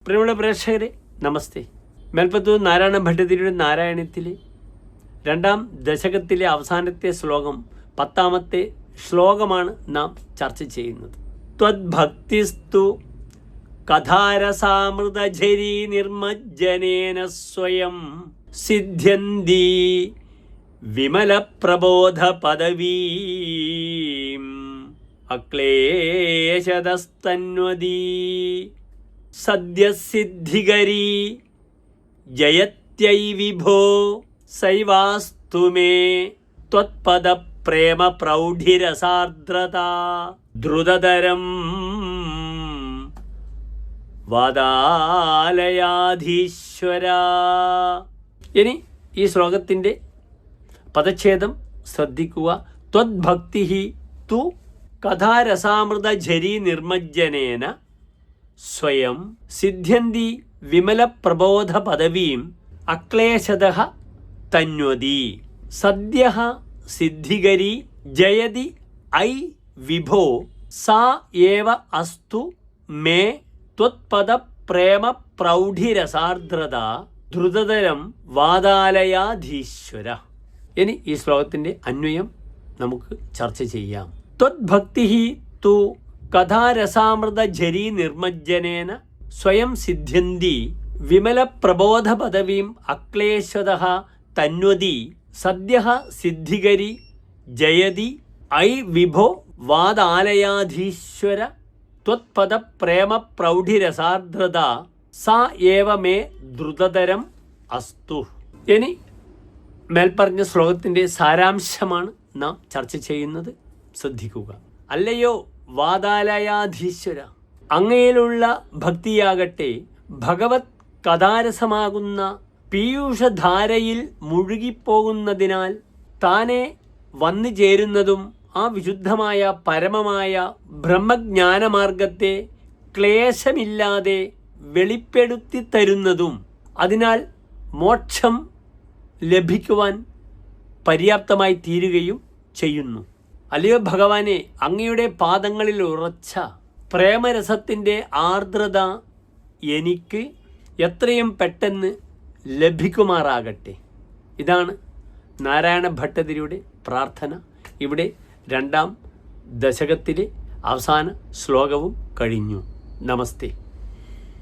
പ്രിയമുള്ള പ്രേക്ഷകരെ നമസ്തേ. മേൽപ്പത്തൂർ നാരായണ ഭട്ടതിരിയുടെ നാരായണത്തിലെ 2ാം ദശകത്തിലെ അവസാനത്തെ ശ്ലോകം 10ാമത്തെ ശ്ലോകമാണ് നാം ചർച്ച ചെയ്യുന്നത്. ത്വദ്ഭക്തിസ്തു കഥാരസാമൃതഝരീ നിർമ്മജ്ജനേന സ്വയം സിദ്ധ്യന്തി വിമലപ്രബോധ പദവീം അക്ലേശതസ്തന്വദീ സദ്യസിദ്ധികരീ ജയത്यै വിഭോ സൈവാസ്തു മേ ത്വത്പദപ്രേമ പ്രൗഢിരസാർദ്രതാ ദ്രുതതരം വാദാലയാധീശ്വര. ഇനി ഈ ശ്ലോകത്തിൻ്റെ പദച്ഛേദം ശ്രദ്ധിക്കുക. ത്വദ്ഭക്തി തു കഥാരസാമൃതഝരീ നിർമ്മജ്ജനേന സ്വയം സിദ്ധ്യന്തി വിമലപ്രബോധ പദവീം അക്ലേശതഃ തന്വതി സദ്യഃ സിദ്ധികരീ ജയതി ഐ വിഭോ സാ ഏവ അസ്തു മേ ത്വത്പദപ്രേമ പ്രൗഢിരസാർദ്രത ദ്രുതതരം വാദാലയാധീശ്വര. ഇനി ഈ ശ്ലോകത്തിൻ്റെ അന്വയം നമുക്ക് ചർച്ച ചെയ്യാം. ത്വദ്ഭക്തി തു കഥാരസാമൃതഝരീ നിർമ്മജ്ജനേന സ്വയം സിദ്ധ്യന്തി വിമലപ്രബോധ പദവീം അക്ലേശതഃ തന്വതി സദ്യഃ സിദ്ധികരി ജയതി ഐ വിഭോ വാദാലയാധീശ്വര ത്വത്പദപ്രേമ പ്രൗഢിരസാർദ്രത സാ ഏവ മേ ദ്രുതതരം അസ്തു. ഇനി മേൽപ്പറഞ്ഞ ശ്ലോകത്തിൻ്റെ സാരാംശമാണ് നാം ചർച്ച ചെയ്യുന്നത്. ശ്രദ്ധിക്കുക. അല്ലയോ വാദാലയാധീശ്വര, അങ്ങയിലുള്ള ഭക്തിയാകട്ടെ ഭഗവത് കഥാരസമാകുന്ന പീയൂഷധാരയിൽ മുഴുകിപ്പോകുന്നതിനാൽ താനെ വന്നു ചേരുന്നതും ആ വിശുദ്ധമായ പരമമായ ബ്രഹ്മജ്ഞാനമാർഗത്തെ ക്ലേശമില്ലാതെ വെളിപ്പെടുത്തി തരുന്നതും അതിനാൽ മോക്ഷം ലഭിക്കുവാൻ പര്യാപ്തമായി തീരുകയും ചെയ്യുന്നു. അല്ലയോ ഭഗവാനെ, അങ്ങയുടെ പാദങ്ങളിൽ ഉറച്ച പ്രേമരസത്തിൻ്റെ ആർദ്രത എനിക്ക് എത്രയും പെട്ടെന്ന് ലഭിക്കുമാറാകട്ടെ. ഇതാണ് നാരായണ ഭട്ടതിരിയുടെ പ്രാർത്ഥന. ഇവിടെ 2ാം ദശകത്തിലെ അവസാന ശ്ലോകവും കഴിഞ്ഞു. നമസ്തേ.